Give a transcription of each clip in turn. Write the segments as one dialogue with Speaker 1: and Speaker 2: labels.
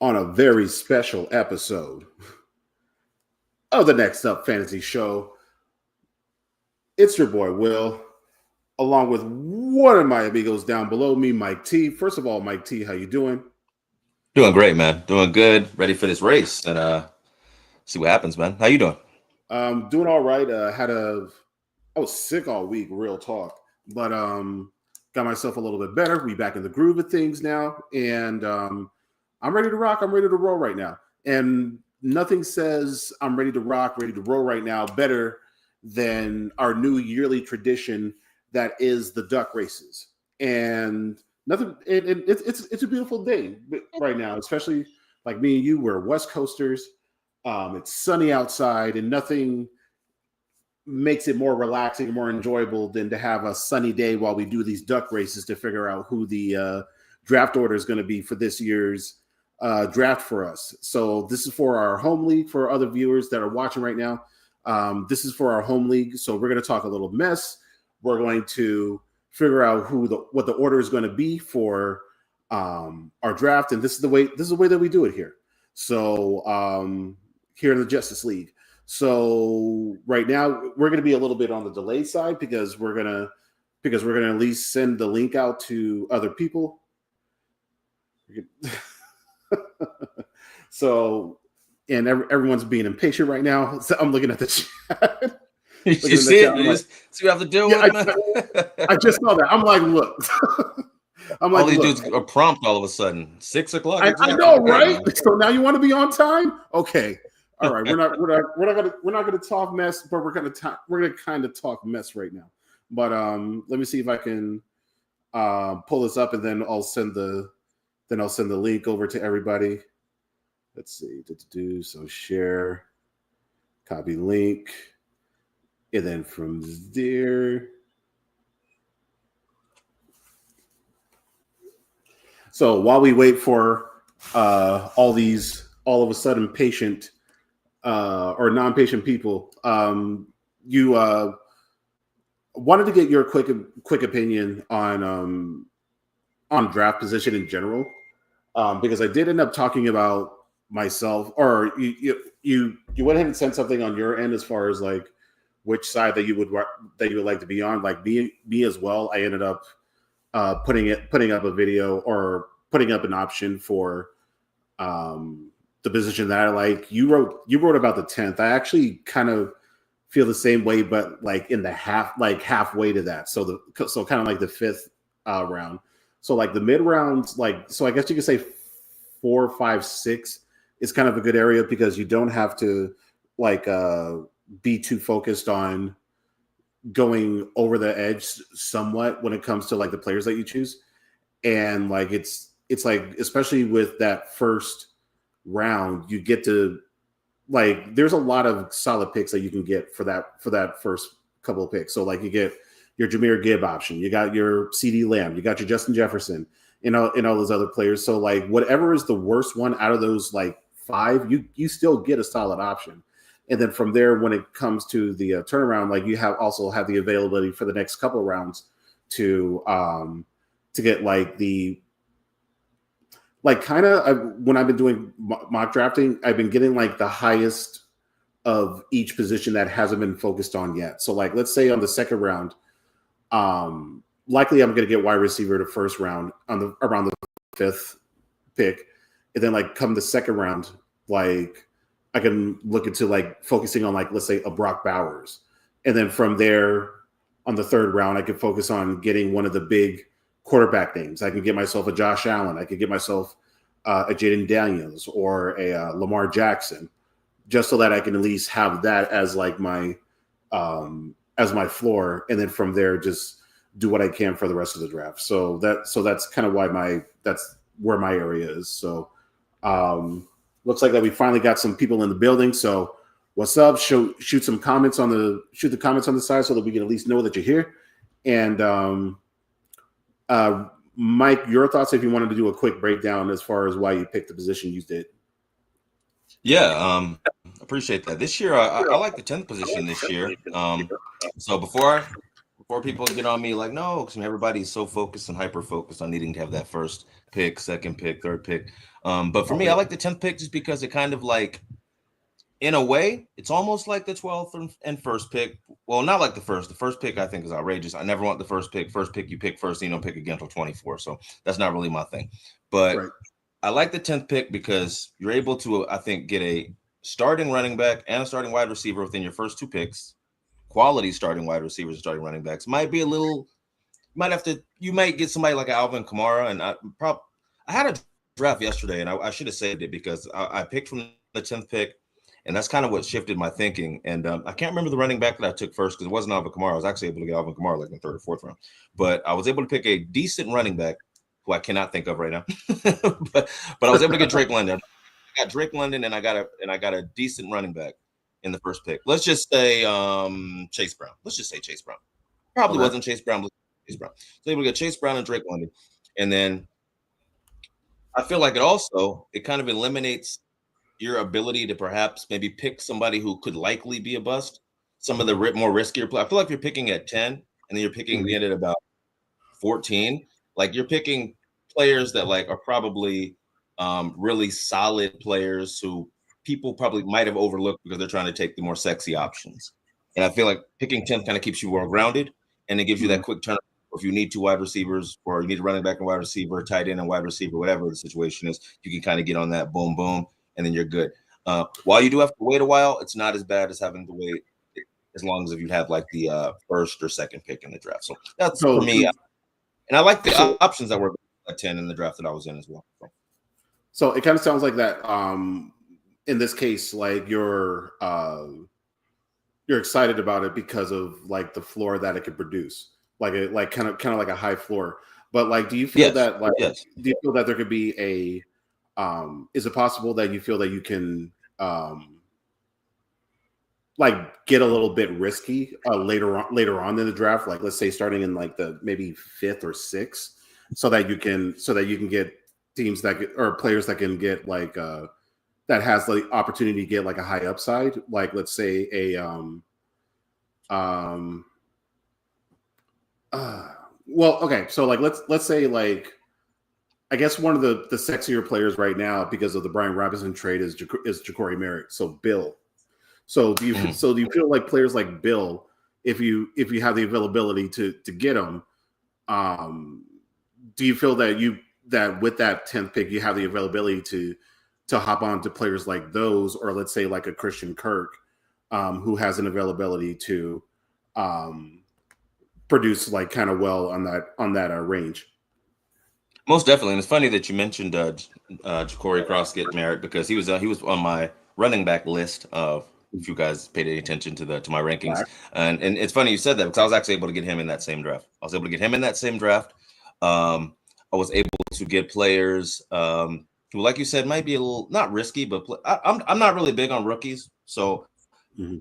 Speaker 1: on a very special episode of the Next Up Fantasy Show. It's your boy Will, along with one of my amigos down below me, Mike T. First of all, Mike T, how you doing?
Speaker 2: Doing great, man. Doing good. Ready for this race and see what happens, man. How you doing?
Speaker 1: Doing all right. I was sick all week, real talk, but got myself a little bit better. We back in the groove of things now, and I'm ready to rock. I'm ready to roll right now, and nothing says I'm ready to rock, ready to roll right now better than our new yearly tradition that is the duck races. And nothing, it's a beautiful day right now, especially like me and you. We're West Coasters. It's sunny outside, and nothing makes it more relaxing, more enjoyable than to have a sunny day while we do these duck races to figure out who the draft order is going to be for this year's draft for us. So this is for our home league. For other viewers that are watching right now, this is for our home league. So we're going to talk a little mess. We're going to figure out what the order is going to be for our draft, and this is the way that we do it here. So here in the Justice League. So right now we're going to be a little bit on the delayed side because we're gonna at least send the link out to other people. So, and everyone's being impatient right now. So I'm looking at the chat.
Speaker 2: You see it? You see what you have to do with, man?
Speaker 1: I just saw that. I'm like, look. I'm like,
Speaker 2: all these dudes are prompt all of a sudden. 6 o'clock.
Speaker 1: I know, right? So now you want to be on time? Okay. All right, we're not gonna talk mess, but we're gonna kind of talk mess right now. But let me see if I can pull this up, and then I'll send the link over to everybody. Let's see, so share, copy link, and then from there. So while we wait for all of a sudden patient or non-patient people, you wanted to get your quick opinion on draft position in general, because I did end up talking about myself, or you went ahead and sent something on your end as far as like which side that you would like to be on. Like me as well. I ended up putting up a video or putting up an option for the position that I like. You wrote about the 10th. I actually kind of feel the same way, but like in the halfway to that. So kind of like the fifth round. So like the mid rounds, so I guess you could say 4, 5, 6 is kind of a good area because you don't have to be too focused on going over the edge somewhat when it comes to like the players that you choose. And like it's like, especially with that first round, you get to like, there's a lot of solid picks that you can get for that first couple of picks. So like you get your Jahmyr Gibb option, you got your CD Lamb, you got your Justin Jefferson, and all those other players. So like whatever is the worst one out of those like 5, you still get a solid option. And then from there, when it comes to the turnaround, like you also have the availability for the next couple of rounds to get like the kind of, when I've been doing mock drafting, I've been getting like the highest of each position that hasn't been focused on yet. So like, let's say on the second round, likely I'm going to get wide receiver the first round around the 5th pick. And then like come the second round, like I can look into like focusing on like, let's say a Brock Bowers. And then from there on the third round, I can focus on getting one of the big quarterback names. I can get myself a Josh Allen. I could get myself a Jaden Daniels or a Lamar Jackson, just so that I can at least have that as like my floor. And then from there, just do what I can for the rest of the draft. So that's kind of why that's where my area is. So looks like that we finally got some people in the building. So what's up? Shoot the comments on the side so that we can at least know that you're here. And Mike, your thoughts if you wanted to do a quick breakdown as far as why you picked the position you did.
Speaker 2: Yeah, appreciate that. This year, I like the 10th position this year. So before before people get on me like, no, because everybody's so focused and hyper focused on needing to have that first pick, second pick, third pick. But for me, I like the 10th pick just because it kind of like, in a way, it's almost like the 12th and first pick. Well, not like the first. The first pick I think is outrageous. I never want the first pick. First pick you pick first, and you don't pick again until 24. So that's not really my thing. But I like the 10th pick because you're able to, I think, get a starting running back and a starting wide receiver within your first 2 picks. Quality starting wide receivers and starting running backs might be a little. You might get somebody like Alvin Kamara, and I had a draft yesterday, and I should have saved it because I picked from the 10th pick. And that's kind of what shifted my thinking. And I can't remember the running back that I took first because it wasn't Alvin Kamara. I was actually able to get Alvin Kamara like in the 3rd or 4th round. But I was able to pick a decent running back who I cannot think of right now. but I was able to get Drake London. I got Drake London and I got a decent running back in the first pick. Let's just say Chase Brown. Let's just say Chase Brown. Probably wasn't Chase Brown, but Chase Brown. So able to get Chase Brown and Drake London. And then I feel like it kind of eliminates your ability to perhaps maybe pick somebody who could likely be a bust. Some of the more riskier play. I feel like you're picking at 10 and then you're picking the end at about 14. Like you're picking players that like are probably really solid players who people probably might have overlooked because they're trying to take the more sexy options. And I feel like picking 10th kind of keeps you well grounded and it gives you that quick turn. If you need 2 wide receivers or you need a running back and wide receiver, tight end and wide receiver, whatever the situation is, you can kind of get on that boom, boom, and then you're good. While you do have to wait a while, it's not as bad as having to wait as long as if you have like the first or second pick in the draft. So that's for me. And I like the options that were at 10 in the draft that I was in as well.
Speaker 1: So it kind of sounds like that. In this case, like you're excited about it because of like the floor that it could produce, like kind of like a high floor. But like, do you feel that like do you feel that there could be a is it possible that you feel that you can like get a little bit risky later on in the draft, like let's say starting in like the maybe 5th or 6th, so that you can get teams or players that can get like that has the opportunity to get like a high upside, like let's say a well, okay, so like let's say like I guess one of the sexier players right now because of the Brian Robinson trade is Ja'Cory Merritt. So Bill. So do you feel like players like Bill, if you have the availability to get them, do you feel that with that 10th pick you have the availability to hop on to players like those, or let's say like a Christian Kirk, who has an availability to produce like kind of well on that range?
Speaker 2: Most definitely, and it's funny that you mentioned Ja'Cory Crossgate Merritt because he was on my running back list of. If you guys paid any attention to my rankings, and it's funny you said that because I was actually able to get him in that same draft. I was able to get players who, like you said, might be a little not risky, but I'm not really big on rookies. So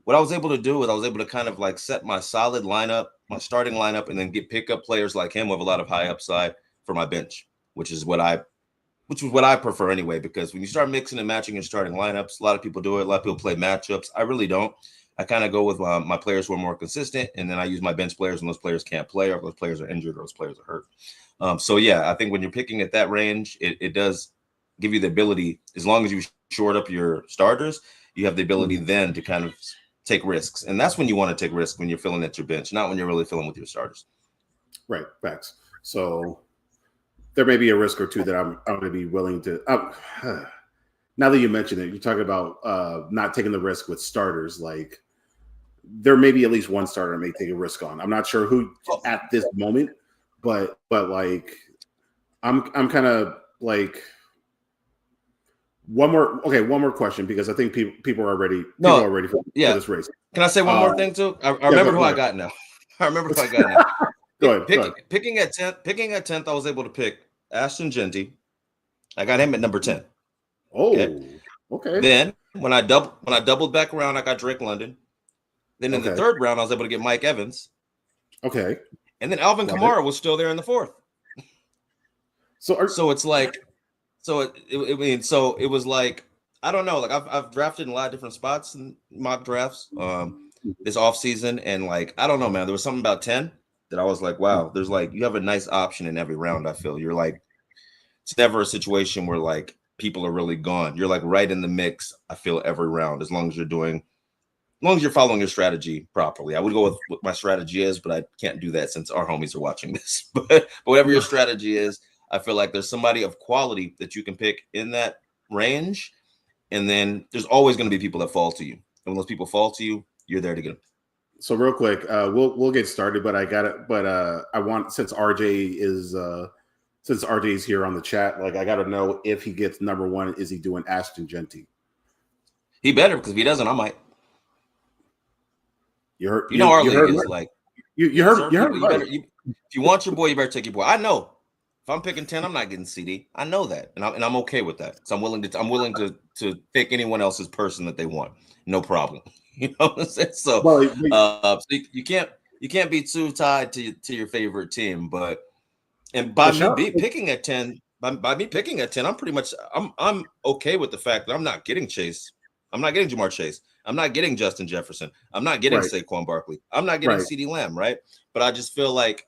Speaker 2: what I was able to do is I was able to kind of like set my solid lineup, my starting lineup, and then pick up players like him with a lot of high upside for my bench, which is what I prefer anyway, because when you start mixing and matching your starting lineups, a lot of people do it. A lot of people play matchups. I really don't. I kind of go with my players who are more consistent, and then I use my bench players when those players can't play, or if those players are injured, or those players are hurt. So yeah, I think when you're picking at that range, it does give you the ability, as long as you short up your starters, you have the ability then to kind of take risks. And that's when you want to take risks, when you're filling at your bench, not when you're really filling with your starters.
Speaker 1: Right. Facts. So there may be a risk or two that I'm going to be willing to. Now that you mention it, you're talking about not taking the risk with starters. Like there may be at least one starter I may take a risk on. I'm not sure who at this moment, but like I'm kind of like one more question, because I think people are ready. People are ready for this race.
Speaker 2: Can I say one more thing too? I remember who I got now. I remember who I got now. Go ahead. Picking at 10th, I was able to pick Ashton Genty. I got him at number 10.
Speaker 1: Oh, okay.
Speaker 2: Then when I doubled back around, I got Drake London. Then in the 3rd round, I was able to get Mike Evans.
Speaker 1: Okay.
Speaker 2: And then Alvin Kamara was still there in the 4th. So it's like, it was like, I don't know, like I've drafted in a lot of different spots in mock drafts this offseason, and like I don't know, man, there was something about 10 that I was like, wow, there's like you have a nice option in every round. I feel you're like it's never a situation where like people are really gone. You're like right in the mix. I feel every round as long as you're following your strategy properly. I would go with what my strategy is, but I can't do that since our homies are watching this. But whatever your strategy is, I feel like there's somebody of quality that you can pick in that range. And then there's always going to be people that fall to you. And when those people fall to you, you're there to get them.
Speaker 1: So real quick, we'll get started, but I got it. But I want since RJ's here on the chat, like I got to know if he gets number one. Is he doing Ashton Genty?
Speaker 2: He better because if he doesn't, I might.
Speaker 1: You heard.
Speaker 2: You know our league is
Speaker 1: right.
Speaker 2: like
Speaker 1: you heard.
Speaker 2: If you want your boy, you better take your boy. I know. If I'm picking 10, I'm not getting CD. I know that, and I'm okay with that. So I'm willing to pick anyone else's person that they want. No problem. You know what I'm saying? So, so you can't be too tied to your favorite team, but by me picking at 10, by me picking at 10, I'm pretty much I'm okay with the fact that I'm not getting Chase. I'm not getting Jamar Chase. I'm not getting Justin Jefferson. I'm not getting Saquon Barkley. I'm not getting CeeDee Lamb, right? But I just feel like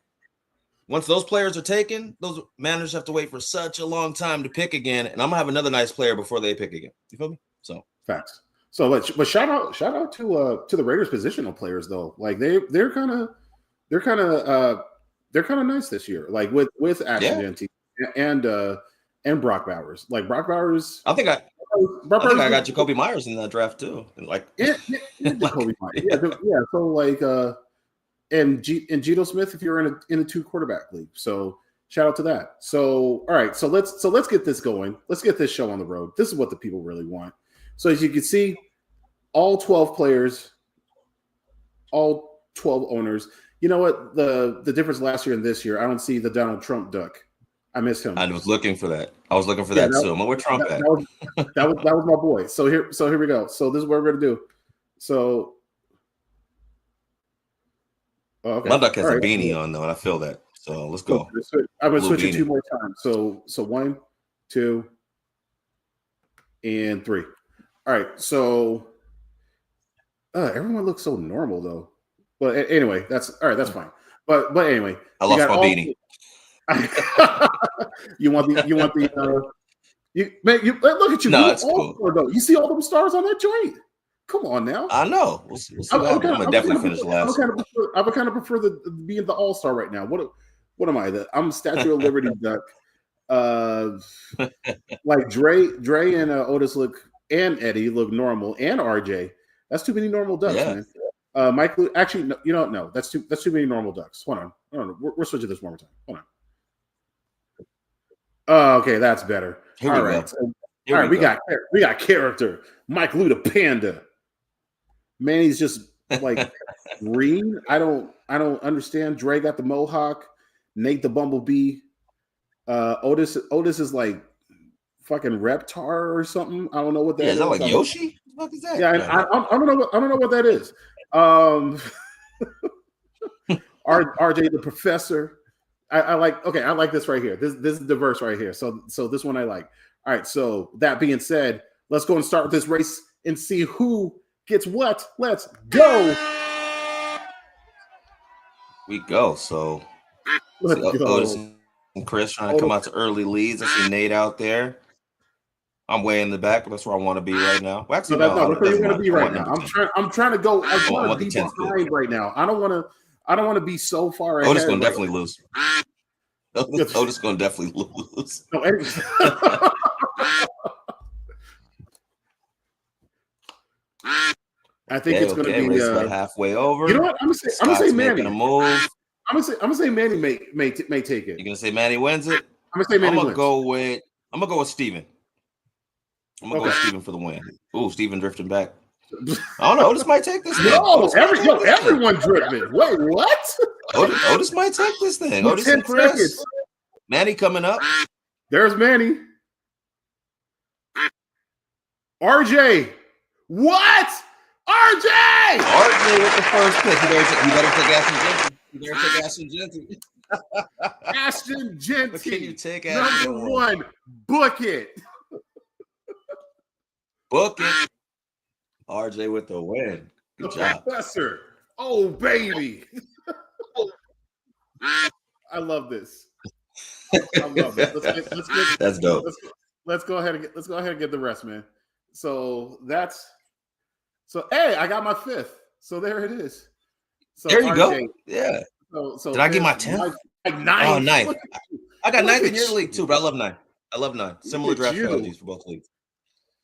Speaker 2: once those players are taken, those managers have to wait for such a long time to pick again, and I'm gonna have another nice player before they pick again. You feel me? So
Speaker 1: facts. So, but shout out to the Raiders positional players though. Like they're kind of nice this year. Like with Ashton Genty and Brock Bowers. Like Brock Bowers.
Speaker 2: I think I got Jacoby Myers in that draft too. Like
Speaker 1: Jacoby Myers. Yeah. So like and Geno Smith if you're in a 2 quarterback league. So shout out to that. So all right. So let's get this going. Let's get this show on the road. This is what the people really want. So as you can see, all 12 players, all 12 owners. You know what? The difference last year and this year, I don't see the Donald Trump duck. I missed him.
Speaker 2: I was looking for that. I was looking for that too. Where Trump at?
Speaker 1: That was my boy. So here we go. So this is what we're gonna do. So okay.
Speaker 2: My duck has a beanie on though, and I feel that. So let's go.
Speaker 1: I'm gonna switch it 2 more times. So 1, 2, and 3. All right. So everyone looks so normal though. But anyway, that's all right. That's fine. But anyway,
Speaker 2: I lost my beanie.
Speaker 1: you want the look at you.
Speaker 2: No, it's cool.
Speaker 1: Though. You see all them stars on that joint. Come on now.
Speaker 2: I know. We'll see I'm gonna definitely finish last.
Speaker 1: I would kind of prefer being the all-star right now. What am I? I'm Statue of Liberty duck. Like Dre and Otis and Eddie look normal, and RJ. That's too many normal ducks, man. Mike, actually, no, you don't know. That's too many normal ducks. Hold on. We're switching this one more time. Hold on. Oh, okay, that's better. All right. So, all right, we got character. Mike Lou the Panda. Man, he's just like green. I don't understand. Dre got the mohawk. Nate the Bumblebee. Otis is like fucking Reptar or something. I don't know what that is.
Speaker 2: Is that like Yoshi? What is that?
Speaker 1: Yeah, I don't know what that is. RJ the Professor. I like this right here. This is the verse right here. So this one I like. All right. So that being said, let's go and start with this race and see who gets what. Let's go.
Speaker 2: We go. So Otis and Chris trying to come out to early leads. I see Nate out there. I'm way in the back, but that's where I want to be right now. Well, actually,
Speaker 1: that's where you want to be right now. I'm trying to go. I want to be behind right now. I don't want to be so far ahead.
Speaker 2: Otis gonna definitely lose. Otis gonna definitely lose.
Speaker 1: No, I think it's gonna be
Speaker 2: halfway over.
Speaker 1: You know what? I'm gonna say Manny.
Speaker 2: Making a move.
Speaker 1: I'm gonna say Manny may take it.
Speaker 2: You're gonna say Manny wins it?
Speaker 1: I'm gonna say Manny wins.
Speaker 2: I'm gonna go with Steven. I'm gonna go with Steven for the win. Ooh, Steven drifting back. I don't know. Otis might take this thing.
Speaker 1: Everyone drifting. Wait, what?
Speaker 2: Otis might take this thing. Otis and Chris. Seconds. Manny coming up.
Speaker 1: There's Manny. RJ. What? RJ!
Speaker 2: RJ with the first pick. You better take Ashton Genty. You better take Ashton Genty.
Speaker 1: Ashton Genty.
Speaker 2: But can you take Ashton?
Speaker 1: Number 1. Book it.
Speaker 2: Book it. RJ with the win. Good job.
Speaker 1: Professor. Oh, baby. I love this. I love this.
Speaker 2: That's dope.
Speaker 1: Let's go ahead and get the rest, man. So hey, I got my 5th. So there it is. So
Speaker 2: there you
Speaker 1: RJ,
Speaker 2: go. Yeah.
Speaker 1: So
Speaker 2: did I get my
Speaker 1: 10th?
Speaker 2: 10th?
Speaker 1: Like 9th.
Speaker 2: Oh, 9th. I got 9th in your
Speaker 1: you.
Speaker 2: league too, but I love 9. I love 9. Similar draft strategies for both leagues.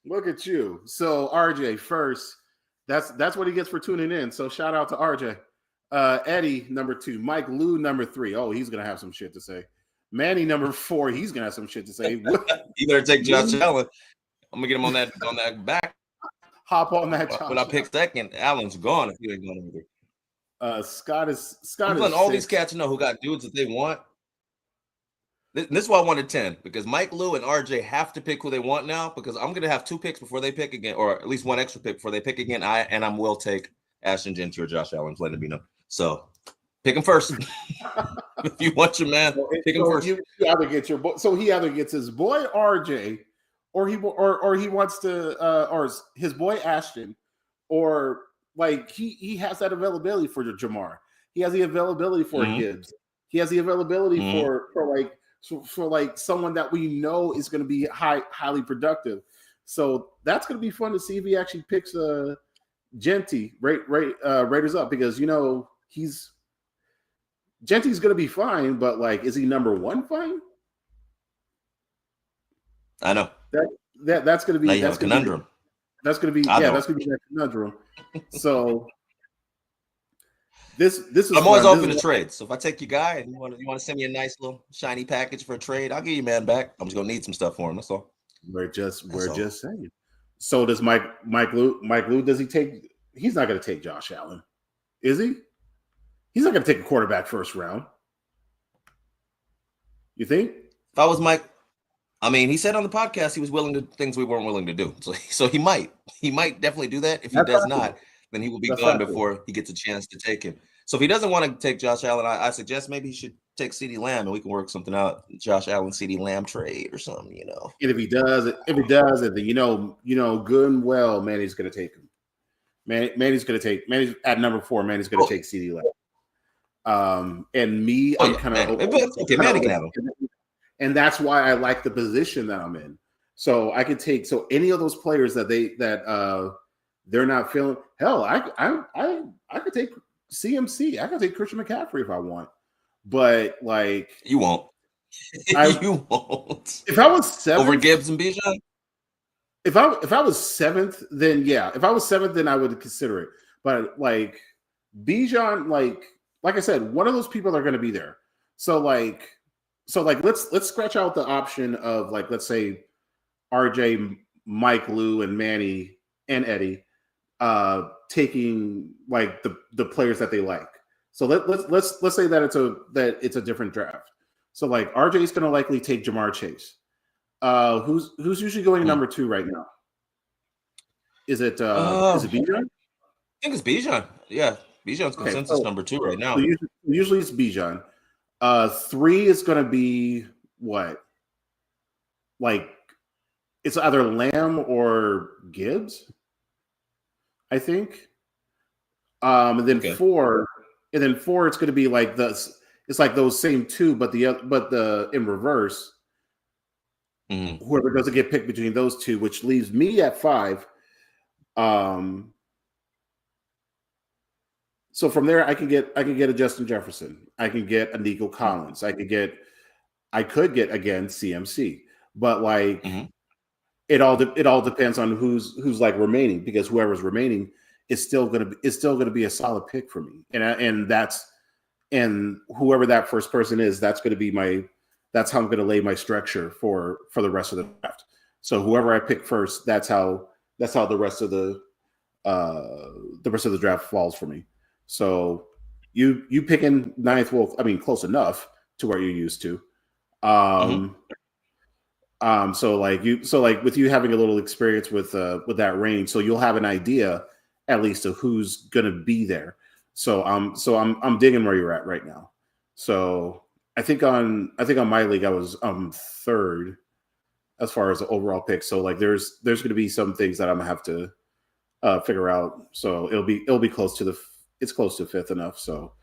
Speaker 1: Look at you. So RJ first. That's what he gets for tuning in. So shout out to RJ. Eddie number 2. Mike Lou number 3. Oh, he's gonna have some shit to say. Manny number 4. He's gonna have some shit to say.
Speaker 2: You better take Josh Allen. I'm gonna get him on that back.
Speaker 1: Hop on that.
Speaker 2: When I pick second, Allen's gone if you ain't going over there.
Speaker 1: Scott is
Speaker 2: I'm letting all these cats know who got dudes that they want. This is why I wanted 10, because Mike, Lou, and RJ have to pick who they want now, because I'm going to have 2 picks before they pick again, or at least 1 extra pick before they pick again. I will take Ashton Gentry or Josh Allen, letting me know. So pick him first. If you want your man, pick him first.
Speaker 1: You either get your boy, so he either gets his boy RJ, or he wants to, or his boy Ashton, or like he has that availability for Jamar. He has the availability for Gibbs. He has the availability for like someone that we know is going to be highly productive. So that's going to be fun to see if he actually picks Genty Raiders up, because Genty's going to be fine, but like, is he number 1 fine?
Speaker 2: I know
Speaker 1: that's going to be
Speaker 2: a conundrum.
Speaker 1: That's going to be that's going to be that conundrum. So this is.
Speaker 2: I'm always open to trades. So if I take your guy and you want to send me a nice little shiny package for a trade, I'll give you man back. I'm just gonna need some stuff for him. That's all. We're just
Speaker 1: saying. So does Mike Lou? Does he take? He's not going to take Josh Allen, is he? He's not going to take a quarterback first round. You think?
Speaker 2: If I was Mike, I mean, he said on the podcast he was willing to things we weren't willing to do. So he might definitely do that. If he does not, then he will be gone before he gets a chance to take him. So if he doesn't want to take Josh Allen, I suggest maybe he should take CeeDee Lamb, and we can work something out. Josh Allen, CeeDee Lamb trade or something,
Speaker 1: And if he does it, then good and well, Manny's going to take him. Manny's at number 4. Manny's going to take CeeDee Lamb. And me, I'm kind of
Speaker 2: okay. Manny can have him,
Speaker 1: and that's why I like the position that I'm in. So I could take any of those players that they're not feeling. Hell, I could take CMC. I could take Christian McCaffrey if I want, but like
Speaker 2: you won't. You won't.
Speaker 1: If I was 7th
Speaker 2: over Gibbs and Bijan,
Speaker 1: if I was 7th, then yeah. If I was 7th, then I would consider it. But like Bijan, like I said, one of those people are going to be there. So let's scratch out the option of like, let's say RJ, Mike, Lou, and Manny and Eddie taking like the players that they like. So let's say that it's a different draft. So like RJ is going to likely take Jamar Chase. Who's usually going number 2 right now? Is it Bijan?
Speaker 2: I think it's Bijan. Yeah, Bijan's consensus number 2 right now.
Speaker 1: So usually it's Bijan. 3 is going to be what? Like it's either Lamb or Gibbs, I think. And then 4, it's going to be like this. It's like those same 2, but the in reverse. Whoever doesn't get picked between those 2, which leaves me at 5. So from there, I can get a Justin Jefferson. I can get a Nico Collins. I could get again CMC. But like it all depends on who's like remaining, because whoever's remaining is still gonna be a solid pick for me. And whoever that first person is, that's how I'm gonna lay my structure for the rest of the draft. So whoever I pick first, that's how the rest of the draft falls for me. So you picking 9th, well, I mean, close enough to where you're used to. So like with you having a little experience with that range, so you'll have an idea at least of who's gonna be there. So I'm digging where you're at right now. So I think on my league I was 3rd as far as the overall pick. So like there's gonna be some things that I'm gonna have to figure out. So it'll be close to it's close to 5th enough. So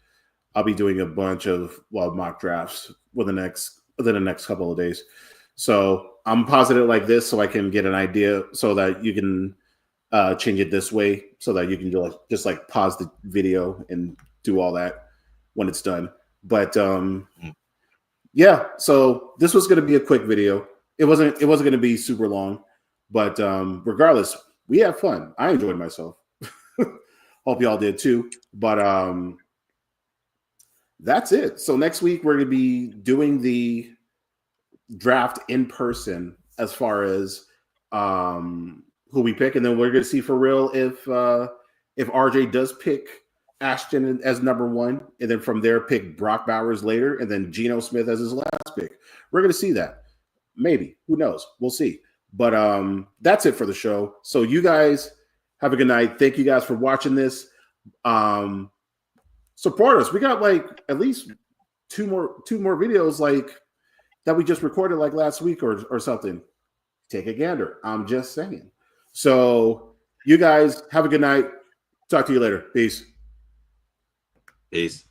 Speaker 1: I'll be doing a bunch of mock drafts within the next couple of days. So I'm positive like this so I can get an idea so that you can change it this way so that you can just like pause the video and do all that when it's done. But yeah, so this was going to be a quick video. It wasn't going to be super long, but regardless, we had fun. I enjoyed myself. Hope y'all did too. But that's it. So next week we're going to be doing the draft in person as far as who we pick, and then we're going to see for real if RJ does pick Ashton as number one, and then from there pick Brock Bowers later, and then Geno Smith as his last pick. We're going to see that. Maybe. Who knows? We'll see. But that's it for the show. So you guys have a good night. Thank you guys for watching this. Support us. We got like at least two more videos like that we just recorded like last week or something. Take a gander. I'm just saying. So you guys have a good night. Talk to you later. Peace.
Speaker 2: Peace.